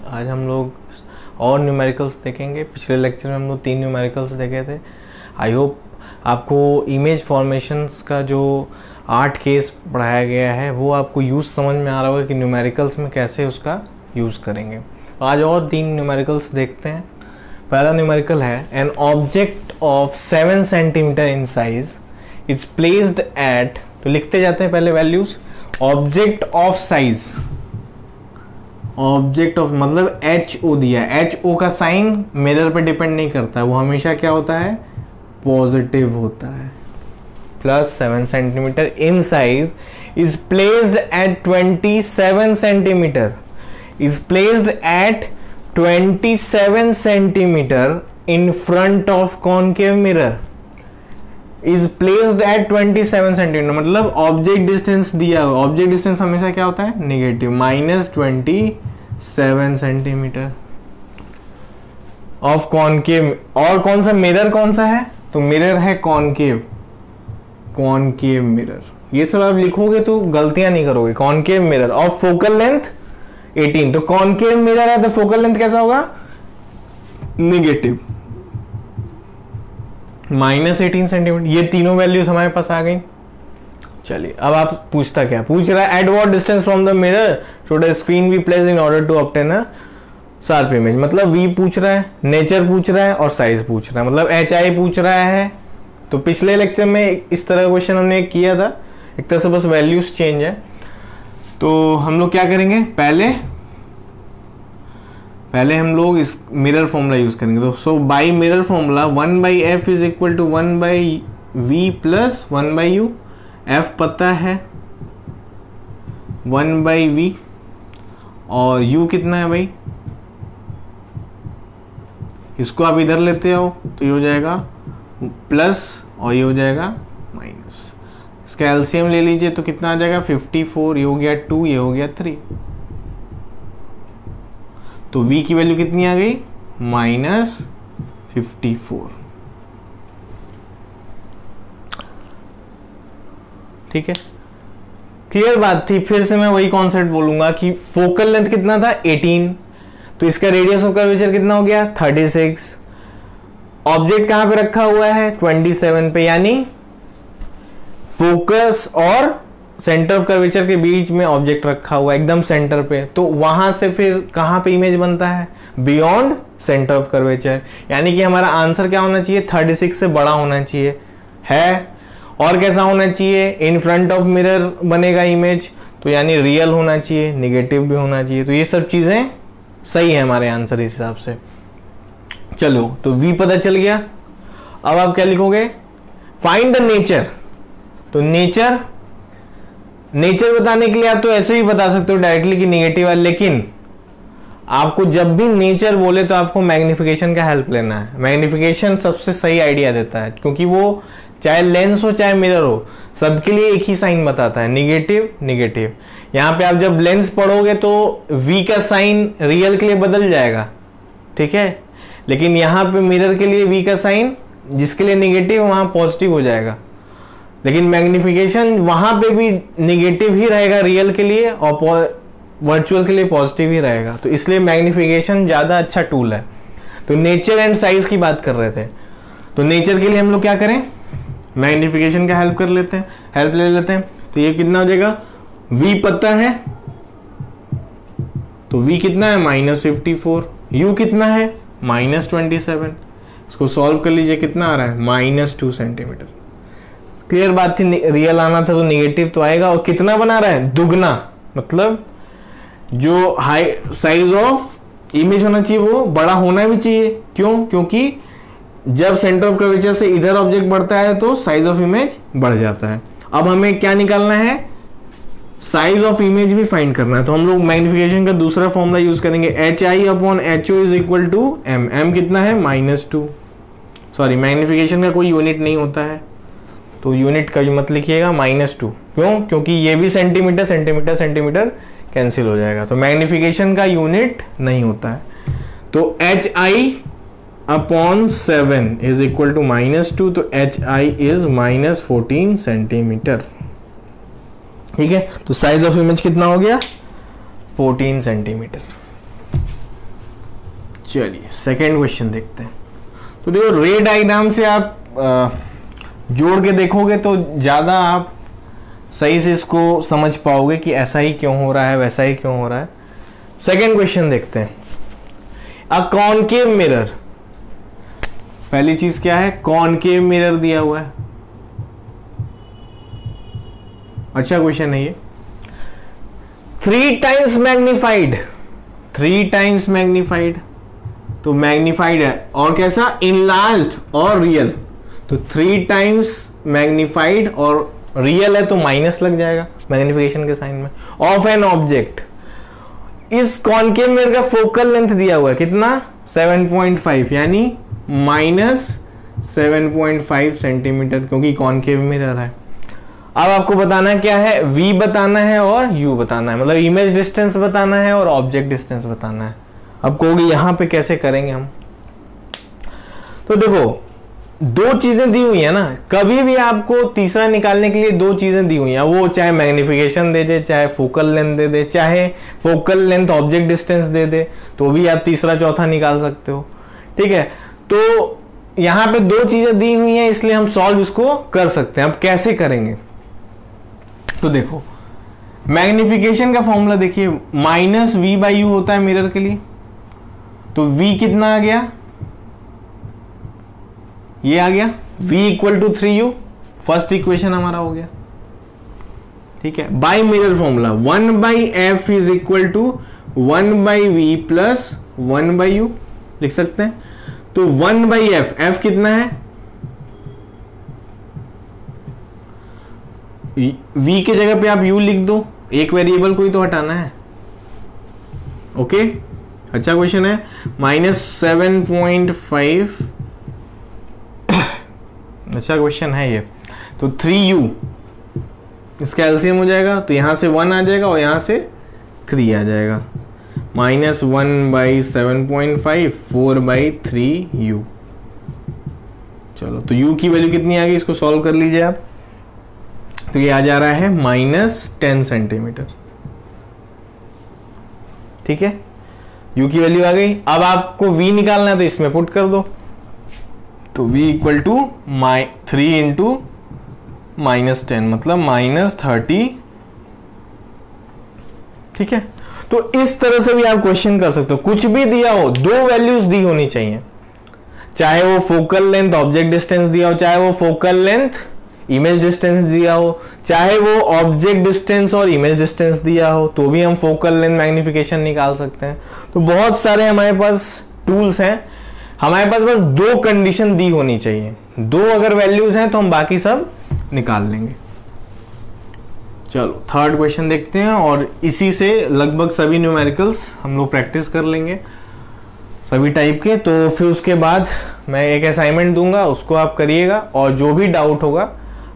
आज हम लोग और न्यूमेरिकल्स देखेंगे। पिछले लेक्चर में हम लोग 3 न्यूमेरिकल्स देखे थे। आई होप आपको इमेज फॉर्मेशंस का जो 8 केस पढ़ाया गया है वो आपको यूज़ समझ में आ रहा होगा कि न्यूमेरिकल्स में कैसे उसका यूज़ करेंगे। आज और 3 न्यूमेरिकल्स देखते हैं। पहला न्यूमेरिकल है an object of 7 centimetre in size is placed at, तो लिखते जाते हैं पहले values. Object of size, object of मतलब HO दिया है। HO का साइन मिरर पे डिपेंड नहीं करता है, वो हमेशा क्या होता है, पॉजिटिव होता है। Plus 7 centimetre in size is placed at 27 centimetre, is placed at 27 centimetre in front of concave mirror, is placed at 27 centimetre मतलब ऑब्जेक्ट डिस्टेंस दिया हुआ। ऑब्जेक्ट डिस्टेंस हमेशा क्या होता है, नेगेटिव, -27 सेंटीमीटर ऑफ कॉनकेव। और कौन सा मिरर कौन सा है, तो मिरर है कॉनकेव, कॉनकेव मिरर। ये सब आप लिखोगे तो गलतियां नहीं करोगे। Concave mirror of focal length 18, तो कॉनकेव मिरर है तो फोकल लेंथ कैसा होगा, नेगेटिव, -18 सेंटीमीटर। ये तीनों वैल्यूज हमारे पास आ गई। चलिए अब आप पूछता क्या पूछ रहा है, at what distance from the mirror should a screen be placed in order to obtain a sharp image. मतलब वी पूछ रहा है, नेचर पूछ रहा है और साइज पूछ रहा है, मतलब HI पूछ रहा है। तो पिछले लेक्चर में इस तरह का क्वेश्चन हमने किया था, एक तरह से बस वैल्यूज चेंज है। तो हम लोग क्या करेंगे, पहले हम लोग इस मिरर फॉर्मूला यूज करेंगे। तो so by mirror formula 1/f is equal to 1/v plus 1/u। f पता है 1/v और u कितना है भाई, इसको आप इधर लेते आओ तो ये हो जाएगा प्लस और ये हो जाएगा माइनस। इसका एलसीएम ले लीजिए तो कितना आ जाएगा 54, ये हो गया 2, ये हो गया 3। तो v की वैल्यू कितनी आ गई, -54। ठीक है, क्लियर बात थी। फिर से मैं वही कॉन्सेप्ट बोलूंगा कि फोकल लेंथ कितना था 18, तो इसका रेडियस ऑफ कर्वेचर कितना हो गया 36। ऑब्जेक्ट कहां पे रखा हुआ है 27 पे, यानी फोकस और सेंटर ऑफ कर्वेचर के बीच में ऑब्जेक्ट रखा हुआ है एकदम सेंटर पे। तो वहां से फिर कहां पे इमेज बनता है, बियॉन्ड सेंटर ऑफ कर्वेचर। यानी कि हमारा आंसर क्या होना चाहिए, 36 से बड़ा होना चाहिए है। और कैसा होना चाहिए, इन फ्रंट ऑफ मिरर बनेगा इमेज, तो यानी रियल होना चाहिए, निगेटिव भी होना चाहिए। तो ये सब चीजें सही है हमारे आंसर इस हिसाब से। चलो तो v पता चल गया। अब आप क्या लिखोगे, फाइंड द नेचर। तो नेचर बताने के लिए आप तो ऐसे ही बता सकते हो डायरेक्टली कि निगेटिव है, लेकिन आपको जब भी नेचर बोले तो आपको मैग्निफिकेशन का हेल्प लेना है। मैग्निफिकेशन सबसे सही आइडिया देता है, क्योंकि वो चाहे लेंस हो चाहे मिरर हो, सबके लिए एक ही साइन बताता है, निगेटिव निगेटिव। यहां पे आप जब लेंस पढ़ोगे तो v का साइन रियल के लिए बदल जाएगा, ठीक है, लेकिन यहां पे मिरर के लिए v का साइन जिसके लिए निगेटिव वहां पॉजिटिव हो जाएगा। लेकिन मैग्निफिकेशन वहां पे भी निगेटिव ही रहेगा रियल के लिए और वर्चुअल के लिए पॉजिटिव ही रहेगा। तो इसलिए मैग्निफिकेशन ज्यादा अच्छा टूल है। तो नेचर एंड साइज की बात कर रहे थे, तो नेचर के लिए हम लोग क्या करें, मैग्निफिकेशन का हेल्प कर लेते हैं, हेल्प ले लेते हैं। तो ये कितना हो जाएगा, v पता है तो v कितना है -54, u कितना है -27। इसको सॉल्व कर लीजिए, कितना आ रहा है -2 सेंटीमीटर। क्लियर बात थी, रियल आना था तो निगेटिव तो आएगा। और कितना बना रहा है, दुगना, मतलब जो हाई साइज ऑफ इमेज होना चाहिए वो बड़ा होना भी चाहिए। क्यों, क्योंकि जब सेंटर ऑफ कर्वेचर से इधर ऑब्जेक्ट बढ़ता है तो साइज ऑफ इमेज बढ़ जाता है। अब हमें क्या निकालना है, साइज ऑफ इमेज भी फाइंड करना है। तो हम लोग मैग्निफिकेशन का दूसरा फॉर्मूला यूज करेंगे, HI/HO is equal to m। m कितना है -2। सॉरी, मैग्निफिकेशन का कोई यूनिट नहीं होता है, तो यूनिट का मत लिखिएगा -2। क्यों, क्योंकि ये भी सेंटीमीटर सेंटीमीटर सेंटीमीटर कैंसिल हो जाएगा, तो मैग्निफिकेशन का यूनिट नहीं होता है। तो HI/7 इज इक्वल टू -2, तो HI इज -14 सेंटीमीटर। ठीक है, तो साइज ऑफ इमेज कितना हो गया 14 सेंटीमीटर। चलिए सेकेंड क्वेश्चन देखते हैं। तो देखो रे डायग्राम से आप जोड़ के देखोगे तो ज्यादा आप सही से इसको समझ पाओगे कि ऐसा ही क्यों हो रहा है, वैसा ही क्यों हो रहा है। सेकेंड क्वेश्चन देखते हैं। अ कॉनकेव मिरर, पहली चीज क्या है, कॉनकेव मिरर दिया हुआ है। अच्छा क्वेश्चन है ये। 3 टाइम्स मैग्निफाइड, 3 टाइम्स मैग्निफाइड, तो मैग्निफाइड है और कैसा, इनलार्ज्ड और रियल। तो 3 टाइम्स मैग्निफाइड और रियल है तो माइनस लग जाएगा मैग्निफिकेशन के साइन में। ऑफ एन ऑब्जेक्ट, इस कॉनकेव मिरर का फोकल लेंथ दिया हुआ है कितना, 7.5, यानी -7.5 सेंटीमीटर, क्योंकि कॉनकेव मिरर है। अब आपको बताना क्या है, v बताना है और u बताना है, मतलब इमेज डिस्टेंस बताना है और ऑब्जेक्ट डिस्टेंस बताना है। अब कहोगे यहां पे कैसे करेंगे हम, तो देखो 2 चीजें दी हुई है ना, कभी भी आपको तीसरा निकालने के लिए 2 चीजें दी हुई है, वो चाहे मैग्निफिकेशन दे दे, चाहे फोकल लेंथ दे दे, चाहे फोकल लेंथ ऑब्जेक्ट डिस्टेंस दे दे, तो भी आप तीसरा चौथा निकाल सकते हो। ठीक है, तो यहां पे 2 चीजें दी हुई हैं, इसलिए हम सॉल्व इसको कर सकते हैं। अब कैसे करेंगे, तो देखो मैग्निफिकेशन का फॉर्मूला देखिए, -v/u होता है मिरर के लिए। तो v कितना आ गया, ये आ गया v = 3u, फर्स्ट इक्वेशन हमारा हो गया। ठीक है, bye mirror formula 1/f = 1/v + 1/u लिख सकते हैं। तो 1/f, f कितना है, v के जगह पे आप u लिख दो, एक वेरिएबल को ही तो हटाना है। ओके, अच्छा क्वेश्चन है। -7.5, अच्छा क्वेश्चन है ये। तो 3u इसका एलसीएम हो जाएगा, तो यहां से 1 आ जाएगा और यहां से 3 आ जाएगा। -1/7.5 4/3u। चलो, तो u की वैल्यू कितनी आ गई, इसको सॉल्व कर लीजिए आप। तो ये आ जा रहा है -10 सेंटीमीटर। ठीक है, u की वैल्यू आ गई। अब आपको v निकालना है तो इसमें पुट कर दो, तो v = 3 × -10 मतलब -30। ठीक है, तो इस तरह से भी आप क्वेश्चन कर सकते हो। कुछ भी दिया हो, 2 वैल्यूज दी होनी चाहिए, चाहे वो फोकल लेंथ ऑब्जेक्ट डिस्टेंस दिया हो, चाहे वो फोकल लेंथ इमेज डिस्टेंस दिया हो, चाहे वो ऑब्जेक्ट डिस्टेंस और इमेज डिस्टेंस दिया हो, तो भी हम फोकल लेंथ मैग्निफिकेशन निकाल सकते हैं। तो बहुत सारे हमारे पास टूल्स हैं, हमारे पास बस 2 कंडीशन दी होनी चाहिए। 2 अगर वैल्यूज हैं तो हम बाकी सब निकाल लेंगे। चलो थर्ड क्वेश्चन देखते हैं, और इसी से लगभग सभी न्यूमेरिकल्स हम लोग प्रैक्टिस कर लेंगे, सभी टाइप के। तो फिर उसके बाद मैं एक असाइनमेंट दूंगा, उसको आप करिएगा, और जो भी डाउट होगा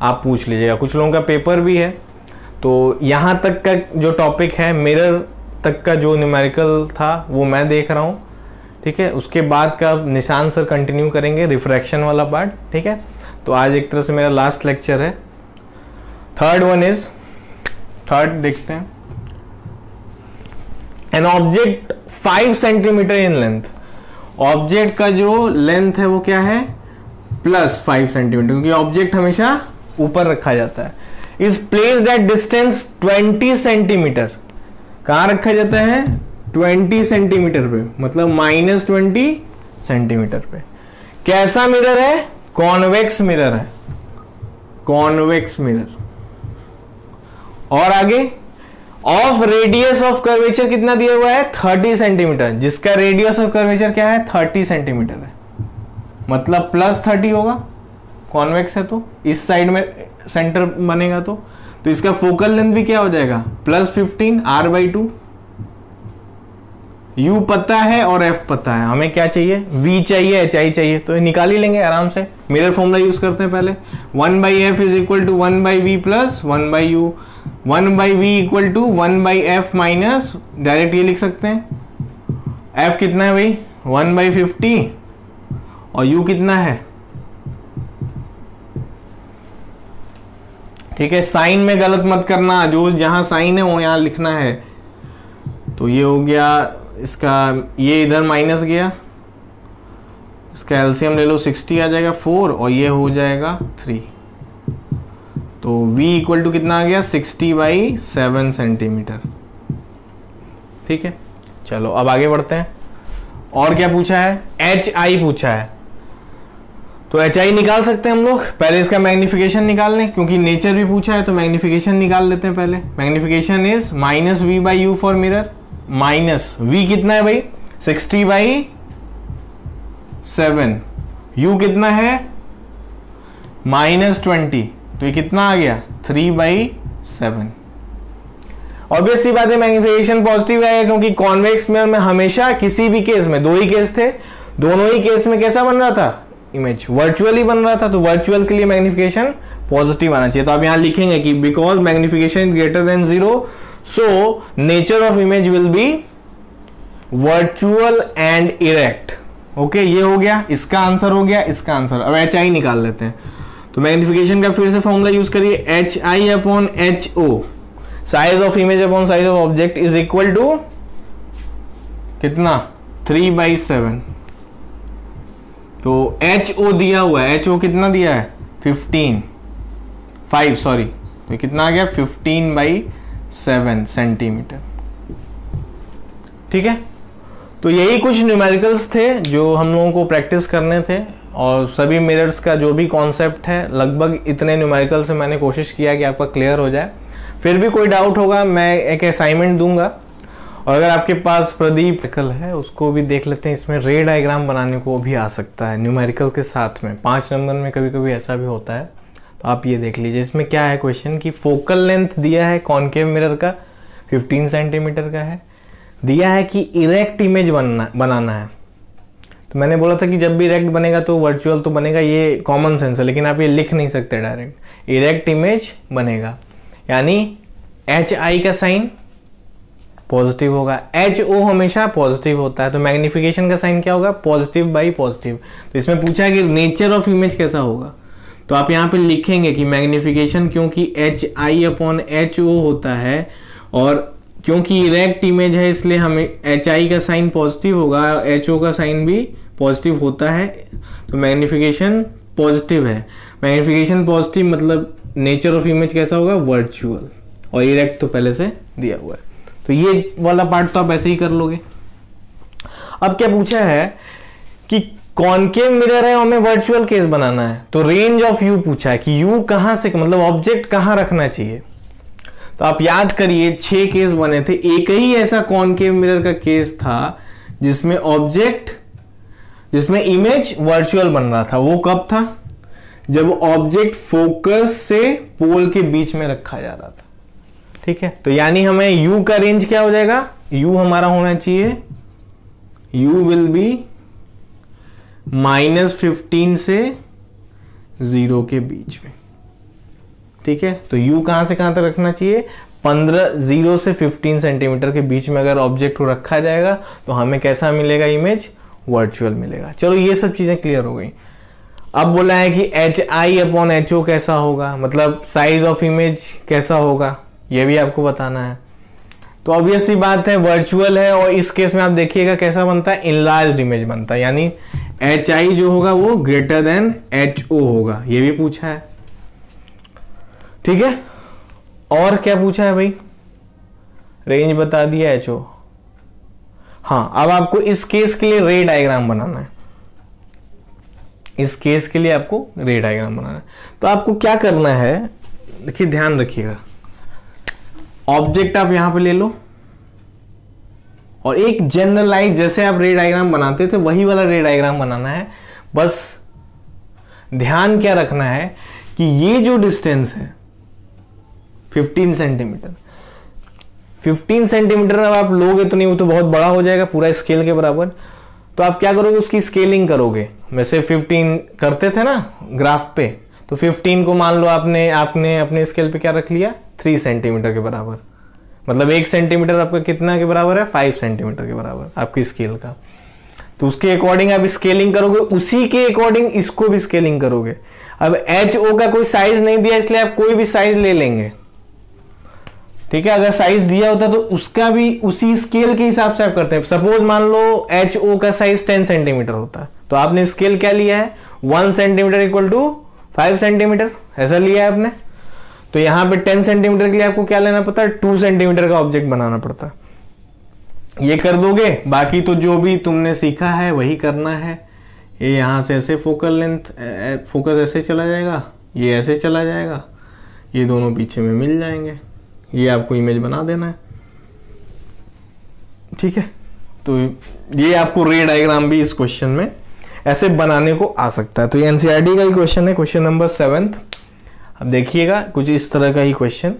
आप पूछ लीजिएगा। कुछ लोगों का पेपर भी है, तो यहाँ तक का जो टॉपिक है, मिरर तक का जो न्यूमेरिकल था वो मैं देख रहा हूँ। ठीक है, उसके बाद का निशान सर कंटिन्यू करेंगे रिफ्रैक्शन वाला पार्ट। ठीक है, तो आज एक तरह से मेरा लास्ट लेक्चर है। थर्ड देखते हैं। An object 5 centimetre in length, object का जो लेंथ है वो क्या है, +5 सेंटीमीटर, क्योंकि ऑब्जेक्ट हमेशा ऊपर रखा जाता है। Is placed at distance 20 centimetre, कहां रखा जाता है, 20 सेंटीमीटर पे, मतलब -20 सेंटीमीटर पे। कैसा मिरर है, कॉन्वेक्स मिरर है, कॉन्वेक्स मिरर। और आगे ऑफ रेडियस ऑफ कर्वेचर कितना दिया हुआ है, 30 सेंटीमीटर, जिसका रेडियस ऑफ कर्वेचर क्या है, 30 सेंटीमीटर है, मतलब +30 होगा, कॉन्वेक्स है तो इस साइड में सेंटर बनेगा। तो इसका फोकल लेंथ भी क्या हो जाएगा, +15 r/2। u पता है और f पता है, हमें क्या चाहिए, v चाहिए, hi चाहिए, तो निकाल ही लेंगे आराम से। मिरर फॉर्मूला यूज करते हैं पहले, 1/f = 1/v + 1/u, 1/v = 1/f- direct ये लिख सकते हैं, f कितना है भाई, 1/50, और u कितना है, ठीक है। साइन में गलत मत करना, जो जहां साइन है वो यहां लिखना है। तो ये हो गया इसका, ये इधर माइनस गया, इसका एलसीएम ले लो 60 आ जाएगा 4 और ये हो जाएगा 3। तो v इक्वल टू कितना आ गया 60/7 सेंटीमीटर। ठीक है, चलो अब आगे बढ़ते हैं। और क्या पूछा है, HI पूछा है। तो HI निकाल सकते हैं हम लोग। पहले इसका मैग्निफिकेशन निकाल लें, क्योंकि नेचर भी पूछा है तो मैग्निफिकेशन निकाल लेते हैं पहले। Magnification is -v/u for mirror. Minus v कितना है भाई 60/7, u कितना है -20, तो ये कितना आ गया 3/7। ऑब्वियस सी बात है मैग्निफिकेशन पॉजिटिव आएगा, क्योंकि कॉन्वेक्स मिरर में हमेशा किसी भी केस में, 2 ही केस थे, दोनों ही केस में कैसा बन रहा था, इमेज वर्चुअली बन रहा था। तो वर्चुअल के लिए मैग्निफिकेशन पॉजिटिव आना चाहिए। तो आप यहां लिखेंगे कि because magnification greater than 0 so nature of image will be virtual and erect. Okay, ये हो गया, इसका आंसर हो गया, इसका आंसर। अब HI निकाल लेते हैं। तो मैग्निफिकेशन का फिर से फॉर्मूला यूज करिए, HI/HO, size of image upon size of object is equal to कितना 3/7। तो HO दिया हुआ है, HO कितना दिया है 5 सॉरी, तो कितना आ गया 15/7 सेंटीमीटर। ठीक है, तो यही कुछ न्यूमेरिकल्स थे जो हम लोगों को प्रैक्टिस करने थे, और सभी मिरर्स का जो भी कॉन्सेप्ट है लगभग इतने न्यूमेरिकल से मैंने कोशिश किया कि आपका क्लियर हो जाए। फिर भी कोई डाउट होगा मैं एक असाइनमेंट दूंगा, और अगर आपके पास प्रदीप है उसको भी देख लेते हैं। इसमें रे डायग्राम बनाने को भी आ सकता है न्यूमेरिकल के साथ में, 5 नंबर में कभी कभी ऐसा भी होता है। तो आप ये देख लीजिए, इसमें क्या है क्वेश्चन की फोकल लेंथ दिया है कॉनकेव मिरर का 15 सेंटीमीटर का है, दिया है कि इरेक्ट इमेज बनाना है। तो मैंने बोला था कि जब भी इरेक्ट बनेगा तो वर्चुअल तो बनेगा, ये कॉमन सेंस है, लेकिन आप ये लिख नहीं सकते डायरेक्ट। इरेक्ट इमेज बनेगा यानी HI का साइन पॉजिटिव होगा, HO हमेशा पॉजिटिव होता है, तो मैग्निफिकेशन का साइन क्या होगा +/+। तो इसमें पूछा है कि नेचर ऑफ इमेज कैसा होगा, तो आप यहाँ पे लिखेंगे कि मैग्निफिकेशन क्योंकि HI/HO होता है, और क्योंकि इरेक्ट इमेज है इसलिए हमें HI का साइन पॉजिटिव होगा, HO का साइन भी पॉजिटिव होता है, तो मैग्निफिकेशन पॉजिटिव है। मैग्निफिकेशन पॉजिटिव मतलब नेचर ऑफ इमेज कैसा होगा वर्चुअल, और इरेक्ट तो पहले से दिया हुआ है, तो ये वाला पार्ट तो आप ऐसे ही कर लोगे। अब क्या पूछा है कि कॉनकेव मिरर है और हमें वर्चुअल केस बनाना है, तो रेंज ऑफ यू पूछा है कि यू कहां से, मतलब ऑब्जेक्ट कहां रखना चाहिए। तो आप याद करिए 6 केस बने थे, एक ही ऐसा कॉनकेव मिरर का केस था जिसमें इमेज वर्चुअल बन रहा था। वो कब था, जब ऑब्जेक्ट फोकस से पोल के बीच में रखा जा रहा था। ठीक है, तो यानी हमें यू का रेंज क्या हो जाएगा, यू हमारा होना चाहिए, यू विल बी -15 से 0 के बीच में। ठीक है, तो u कहां से कहां तक रखना चाहिए 0 से 15 सेंटीमीटर के बीच में अगर ऑब्जेक्ट को रखा जाएगा तो हमें कैसा मिलेगा इमेज वर्चुअल मिलेगा। चलो ये सब चीजें क्लियर हो गई। अब बोला है कि HI/HO कैसा होगा, मतलब साइज ऑफ इमेज कैसा होगा, ये भी आपको बताना है। तो ऑब्वियस सी बात है वर्चुअल है, और इस केस में आप देखिएगा कैसा बनता है इनलार्ज्ड इमेज बनता है, यानी HI जो होगा वो ग्रेटर देन HO होगा, ये भी पूछा है। ठीक है, और क्या पूछा है भाई, रेंज बता दिया HO। हाँ, अब आपको इस केस के लिए रे डायग्राम बनाना है, इस केस के लिए आपको रे डायग्राम बनाना है। तो आपको क्या करना है, देखिए ध्यान रखिएगा, ऑब्जेक्ट आप यहां पे ले लो और एक जनरलाइज जैसे आप रे डायग्राम बनाते थे वही वाला रे डायग्राम बनाना है। बस ध्यान क्या रखना है कि ये जो डिस्टेंस है 15 सेंटीमीटर, 15 सेंटीमीटर अब आप लोगे तो नहीं, वो तो बहुत बड़ा हो जाएगा पूरा स्केल के बराबर। तो आप क्या करोगे, उसकी स्केलिंग करोगे। वैसे 15 करते थे ना ग्राफ पे, तो 15 को मान लो आपने अपने स्केल पे क्या रख लिया 3 सेंटीमीटर के बराबर, मतलब 1 सेंटीमीटर आपका कितना के बराबर है 5 सेंटीमीटर के बराबर आपकी स्केल का। तो उसके अकॉर्डिंग आप स्केलिंग करोगे, उसी के अकॉर्डिंग इसको भी स्केलिंग करोगे। अब HO का कोई साइज नहीं दिया इसलिए आप कोई भी साइज ले लेंगे। ठीक है, अगर साइज दिया होता तो उसका भी उसी स्केल के हिसाब से आप करते हैं। सपोज मान लो HO का साइज 10 सेंटीमीटर होता है, तो आपने स्केल क्या लिया है, 1 सेंटीमीटर इक्वल टू 5 सेंटीमीटर, ऐसा लिया है आपने। तो यहां पे 10 सेंटीमीटर के लिए आपको क्या लेना पड़ता है, 2 सेंटीमीटर का ऑब्जेक्ट बनाना पड़ता है। ये कर दोगे, बाकी तो जो भी तुमने सीखा है वही करना है। ये यहां से ऐसे फोकल लेंथ, फोकस ऐसे चला जाएगा, ये ऐसे चला जाएगा, ये दोनों पीछे में मिल जाएंगे। ये आपको इमेज बना देना है, ठीक है। तो ये आपको रे डायग्राम भी इस क्वेश्चन में ऐसे बनाने को आ सकता है। तो ये एनसीईआरटी का ही क्वेश्चन है, क्वेश्चन नंबर 7। अब देखिएगा कुछ इस तरह का ही क्वेश्चन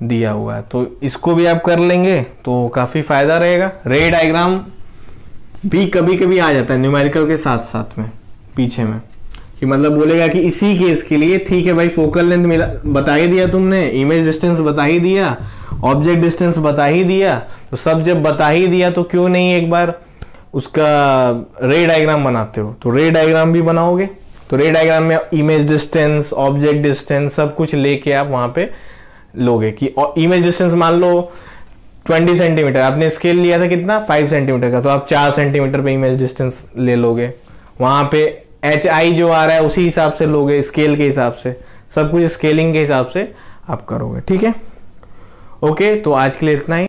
दिया हुआ है, तो इसको भी आप कर लेंगे तो काफी फायदा रहेगा। रे डायग्राम भी कभी कभी आ जाता है न्यूमेरिकल के साथ साथ में पीछे में, कि मतलब बोलेगा कि इसी केस के लिए ठीक है भाई, फोकल लेंथ मिला बता ही दिया तुमने, इमेज डिस्टेंस बता ही दिया, ऑब्जेक्ट डिस्टेंस बता ही दिया, तो सब जब बता ही दिया तो क्यों नहीं एक बार उसका रे डायग्राम बनाते हो। तो रे डायग्राम भी बनाओगे, तो रे डायग्राम में इमेज डिस्टेंस, ऑब्जेक्ट डिस्टेंस सब कुछ लेके आप वहां पे लोगे कि इमेज डिस्टेंस मान लो 20 सेंटीमीटर, आपने स्केल लिया था कितना, 5 सेंटीमीटर का, तो आप 4 सेंटीमीटर पे इमेज डिस्टेंस ले लोगे। वहां पे HI जो आ रहा है उसी हिसाब से लोगे, स्केल के हिसाब से, सब कुछ स्केलिंग के हिसाब से आप करोगे, ठीक है। ओके, तो आज के लिए इतना ही।